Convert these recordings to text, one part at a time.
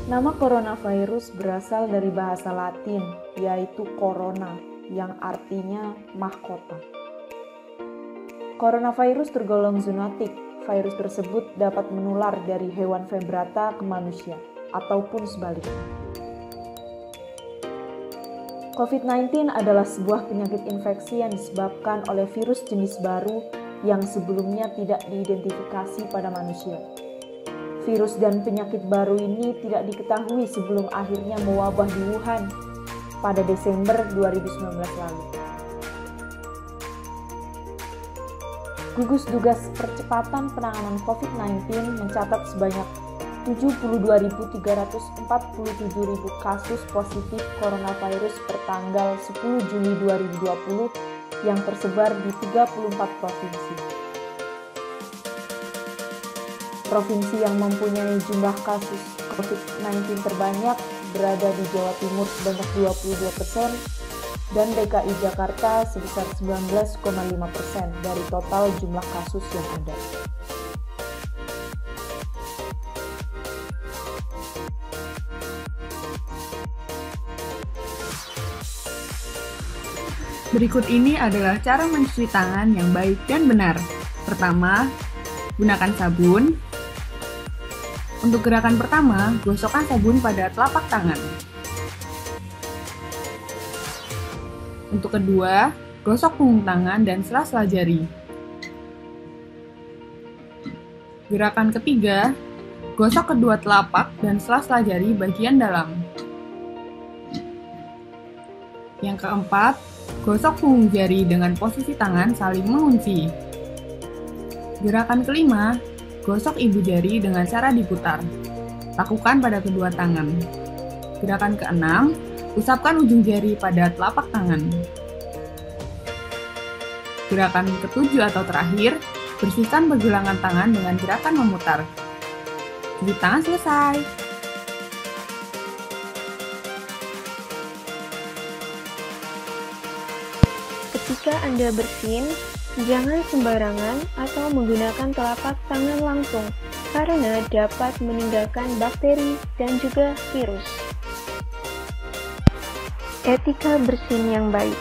Nama coronavirus berasal dari bahasa Latin, yaitu corona, yang artinya mahkota. Coronavirus tergolong zoonotik. Virus tersebut dapat menular dari hewan vertebrata ke manusia, ataupun sebaliknya. COVID-19 adalah sebuah penyakit infeksi yang disebabkan oleh virus jenis baru yang sebelumnya tidak diidentifikasi pada manusia. Virus dan penyakit baru ini tidak diketahui sebelum akhirnya mewabah di Wuhan pada Desember 2019 lalu. Gugus Tugas Percepatan Penanganan COVID-19 mencatat sebanyak 72.347.000 kasus positif coronavirus per tanggal 10 Juli 2020 yang tersebar di 34 provinsi. Provinsi yang mempunyai jumlah kasus COVID-19 terbanyak berada di Jawa Timur sebanyak 22% dan DKI Jakarta sebesar 19,5% dari total jumlah kasus yang ada. Berikut ini adalah cara mencuci tangan yang baik dan benar. Pertama, gunakan sabun. Untuk gerakan pertama, gosokkan sabun pada telapak tangan. Untuk kedua, gosok punggung tangan dan sela-sela jari. Gerakan ketiga, gosok kedua telapak dan sela-sela jari bagian dalam. Yang keempat, gosok punggung jari dengan posisi tangan saling mengunci. Gerakan kelima, gosok ibu jari dengan cara diputar. Lakukan pada kedua tangan. Gerakan keenam, usapkan ujung jari pada telapak tangan. Gerakan ketujuh atau terakhir, bersihkan pergelangan tangan dengan gerakan memutar. Cuci tangan selesai. Ketika Anda bersin, jangan sembarangan atau menggunakan telapak tangan langsung, karena dapat meninggalkan bakteri dan juga virus. Etika bersin yang baik.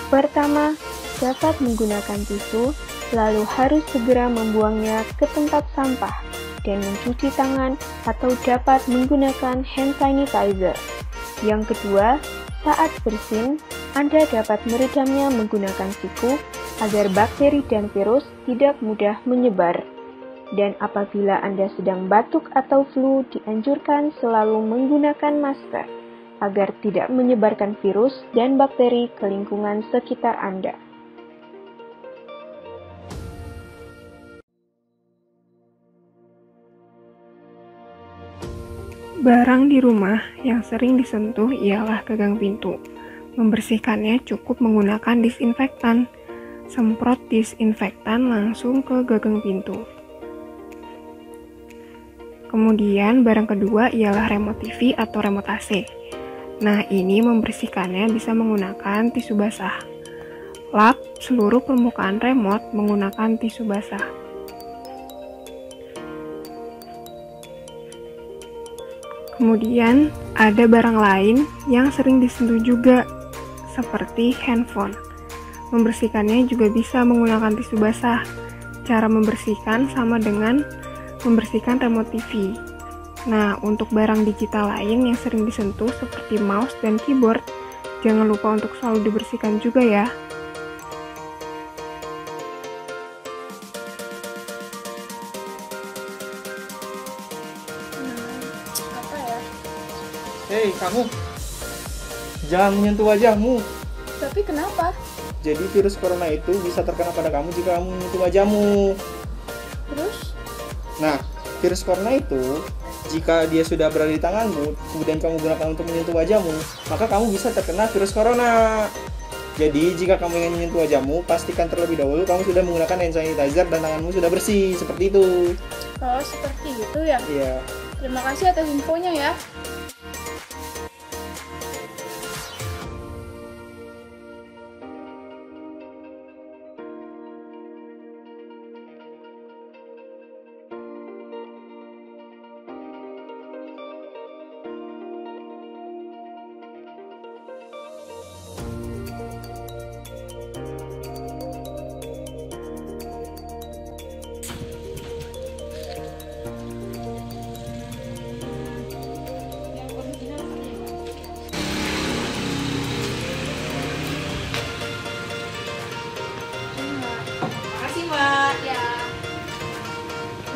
Pertama, dapat menggunakan tisu, lalu harus segera membuangnya ke tempat sampah dan mencuci tangan atau dapat menggunakan hand sanitizer. Yang kedua, saat bersin, Anda dapat meredamnya menggunakan siku agar bakteri dan virus tidak mudah menyebar. Dan apabila Anda sedang batuk atau flu, dianjurkan selalu menggunakan masker agar tidak menyebarkan virus dan bakteri ke lingkungan sekitar Anda. Barang di rumah yang sering disentuh ialah gagang pintu. Membersihkannya cukup menggunakan disinfektan. Semprot disinfektan langsung ke gagang pintu. Kemudian barang kedua ialah remote TV atau remote AC. Nah, ini membersihkannya bisa menggunakan tisu basah. Lap seluruh permukaan remote menggunakan tisu basah. Kemudian ada barang lain yang sering disentuh juga, seperti handphone. Membersihkannya juga bisa menggunakan tisu basah. Cara membersihkan sama dengan membersihkan remote TV. Nah, untuk barang digital lain yang sering disentuh seperti mouse dan keyboard, jangan lupa untuk selalu dibersihkan juga ya. Hei, kamu! Jangan menyentuh wajahmu. Tapi kenapa? Jadi virus corona itu bisa terkena pada kamu jika kamu menyentuh wajahmu. Terus? Nah, virus corona itu, jika dia sudah berada di tanganmu, kemudian kamu gunakan untuk menyentuh wajahmu, maka kamu bisa terkena virus corona. Jadi, jika kamu ingin menyentuh wajahmu, pastikan terlebih dahulu kamu sudah menggunakan hand sanitizer dan tanganmu sudah bersih, seperti itu. Oh, seperti itu ya? Iya. Terima kasih atas infonya ya.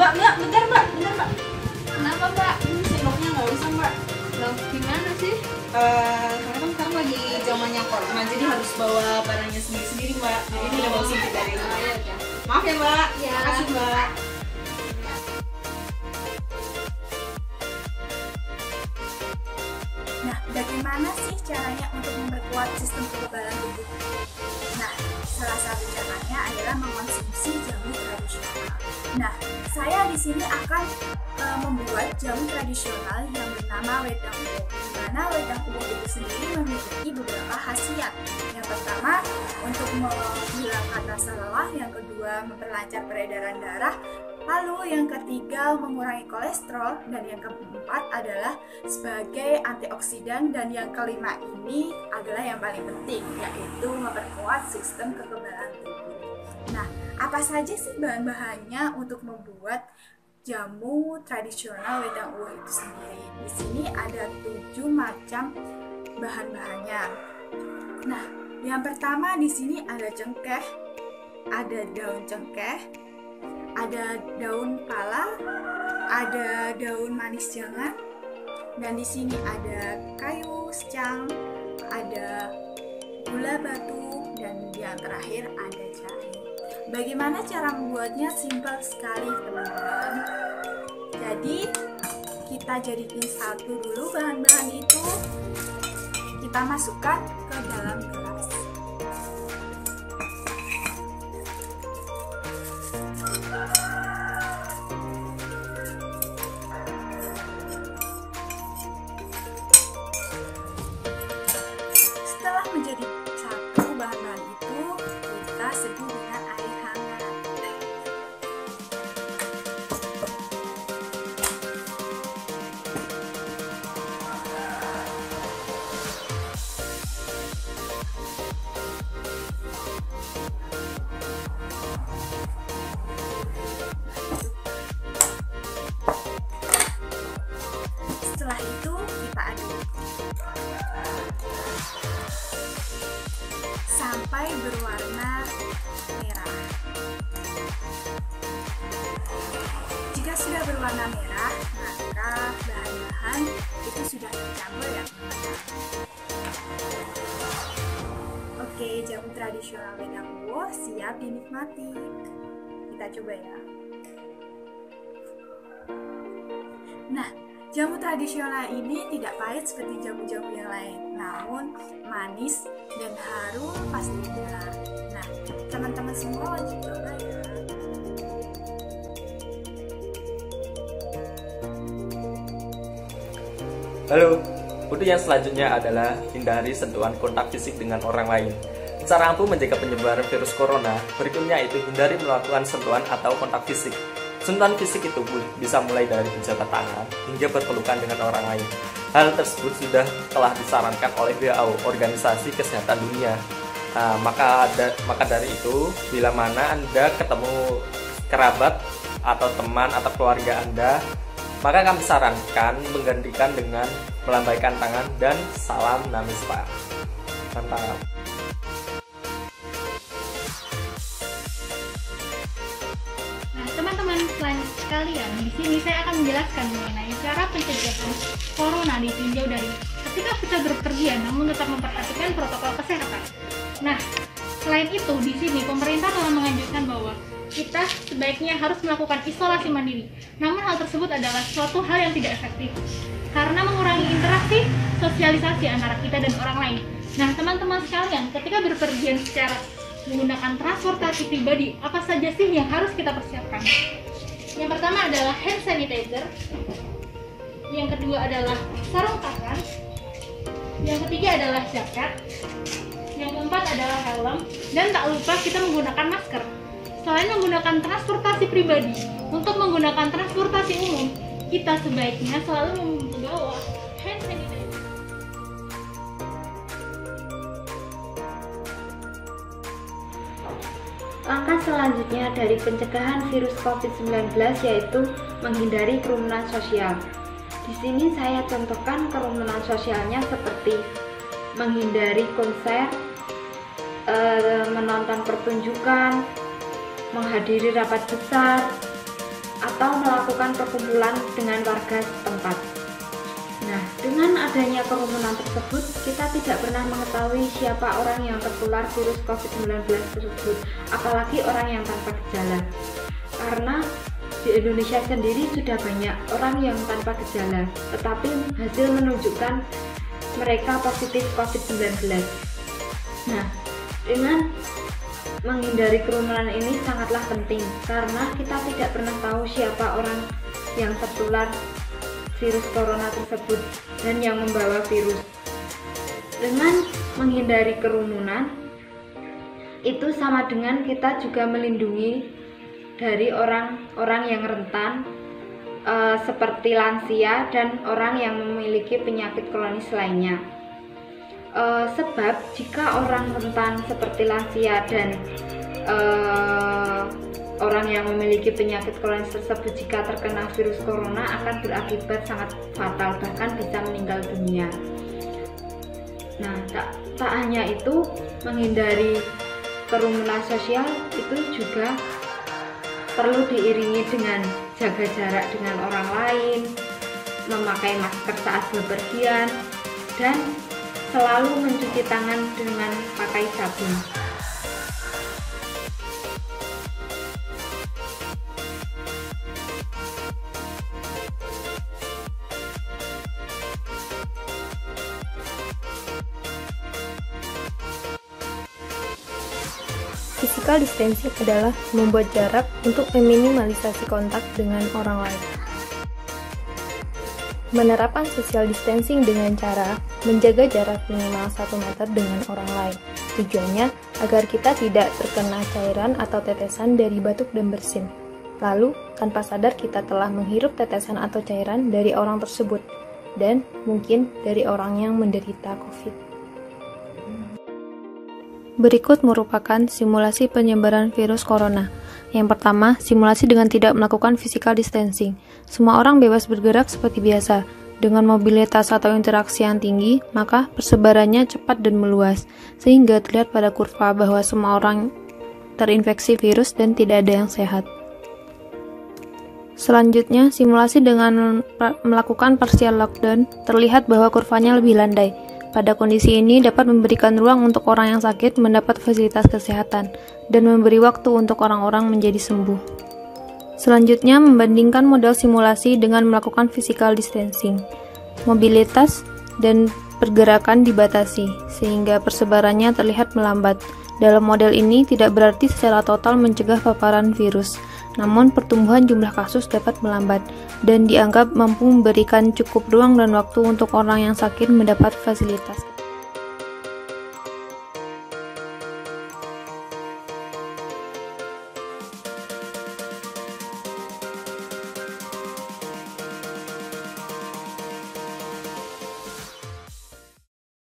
Mbak, bentar mbak. Kenapa mbak? Ini sendoknya nggak bisa mbak. Loh, gimana sih? Karena kan sekarang lagi zamannya corona, jadi harus bawa barangnya sendiri-sendiri mbak. Jadi ini udah bawa sendiri dari rumah. Maaf ya mbak. Ya. Makasih mbak. Nah, bagaimana sih caranya untuk memperkuat sistem kekebalan tubuh? Nah, salah satu caranya adalah mengkonsumsi jamu tradisional. Nah, saya di sini akan membuat jamu tradisional yang bernama wedang uwo. Di mana wedang uwo itu sendiri memiliki beberapa khasiat. Yang pertama, untuk menghilangkan rasa lelah. Yang kedua, memperlancar peredaran darah. Lalu yang ketiga, mengurangi kolesterol. Dan yang keempat adalah sebagai antioksidan. Dan yang kelima ini adalah yang paling penting, yaitu memperkuat sistem kekebalan tubuh. Nah, apa saja sih bahan-bahannya untuk membuat jamu tradisional wedang uwo itu sendiri? Di sini ada 7 macam bahan-bahannya. Nah, yang pertama di sini ada cengkeh, ada daun cengkeh, ada daun pala, ada daun manis jangan, dan di sini ada kayu secang, ada gula batu, dan yang terakhir ada jahe. Bagaimana cara membuatnya? Simpel sekali teman-teman. Jadi kita jadikan satu dulu bahan-bahan itu, kita masukkan ke dalam gelas. Setelah menjadi satu bahan-bahan itu, kita seduh dengan air hangat. Setelah itu kita aduk sampai berwarna merah. Jika sudah berwarna merah, maka bahan-bahan itu sudah tercampur ya teman-teman. Oke, jamu tradisional wedang uwo siap dinikmati. Kita coba ya. Nah, jamu tradisional ini tidak pahit seperti jamu-jamu yang lain, namun manis dan harum pastinya. Nah, teman-teman semua wajib coba ya. Halo, untuk yang selanjutnya adalah hindari sentuhan kontak fisik dengan orang lain. Cara ampuh menjaga penyebaran virus corona berikutnya itu hindari melakukan sentuhan atau kontak fisik. Sentuhan fisik itu bisa mulai dari berjabat tangan hingga berpelukan dengan orang lain. Hal tersebut sudah telah disarankan oleh WHO, Organisasi Kesehatan Dunia. Maka dari itu, bila mana Anda ketemu kerabat atau teman atau keluarga Anda, maka kami sarankan menggantikan dengan melambaikan tangan dan salam namaste. Mantap. Nah, teman-teman sekalian, di sini saya akan menjelaskan mengenai cara pencegahan corona ditinjau dari ketika kita berpergian namun tetap memperhatikan protokol kesehatan. Nah, selain itu di sini pemerintah telah menganjurkan bahwa kita sebaiknya harus melakukan isolasi mandiri. Namun hal tersebut adalah suatu hal yang tidak efektif karena mengurangi interaksi sosialisasi antara kita dan orang lain. Nah, teman-teman sekalian, ketika berpergian secara menggunakan transportasi pribadi, apa saja sih yang harus kita persiapkan? Yang pertama adalah hand sanitizer, yang kedua adalah sarung tangan, yang ketiga adalah jaket, yang keempat adalah helm, dan tak lupa kita menggunakan masker. Selain menggunakan transportasi pribadi, untuk menggunakan transportasi umum, kita sebaiknya selalu membawa hand sanitizer. Langkah selanjutnya dari pencegahan virus COVID-19 yaitu menghindari kerumunan sosial. Di sini saya contohkan kerumunan sosialnya seperti menghindari konser, menonton pertunjukan, menghadiri rapat besar, atau melakukan perkumpulan dengan warga setempat. Nah, dengan adanya kerumunan tersebut, kita tidak pernah mengetahui siapa orang yang tertular virus COVID-19 tersebut, apalagi orang yang tanpa gejala. Karena di Indonesia sendiri sudah banyak orang yang tanpa gejala, tetapi hasil menunjukkan mereka positif COVID-19. Nah, dengan menghindari kerumunan ini sangatlah penting, karena kita tidak pernah tahu siapa orang yang tertular virus corona tersebut dan yang membawa virus. Dengan menghindari kerumunan, itu sama dengan kita juga melindungi dari orang-orang yang rentan, seperti lansia dan orang yang memiliki penyakit kronis lainnya. Sebab jika orang rentan seperti lansia dan orang yang memiliki penyakit kronis tersebut jika terkena virus corona akan berakibat sangat fatal, bahkan bisa meninggal dunia. Nah, tak hanya itu, menghindari kerumunan sosial itu juga perlu diiringi dengan jaga jarak dengan orang lain, memakai masker saat bepergian, dan selalu mencuci tangan dengan pakai sabun. Physical distancing adalah membuat jarak untuk meminimalisasi kontak dengan orang lain. Menerapkan social distancing dengan cara menjaga jarak minimal 1 meter dengan orang lain. Tujuannya agar kita tidak terkena cairan atau tetesan dari batuk dan bersin. Lalu, tanpa sadar kita telah menghirup tetesan atau cairan dari orang tersebut, dan mungkin dari orang yang menderita COVID. Berikut merupakan simulasi penyebaran virus corona. Yang pertama, simulasi dengan tidak melakukan physical distancing. Semua orang bebas bergerak seperti biasa. Dengan mobilitas atau interaksi yang tinggi, maka persebarannya cepat dan meluas, sehingga terlihat pada kurva bahwa semua orang terinfeksi virus dan tidak ada yang sehat. Selanjutnya, simulasi dengan melakukan partial lockdown terlihat bahwa kurvanya lebih landai. Pada kondisi ini dapat memberikan ruang untuk orang yang sakit mendapat fasilitas kesehatan dan memberi waktu untuk orang-orang menjadi sembuh. Selanjutnya, membandingkan model simulasi dengan melakukan physical distancing. Mobilitas dan pergerakan dibatasi, sehingga persebarannya terlihat melambat. Dalam model ini tidak berarti secara total mencegah paparan virus, namun pertumbuhan jumlah kasus dapat melambat, dan dianggap mampu memberikan cukup ruang dan waktu untuk orang yang sakit mendapat fasilitas.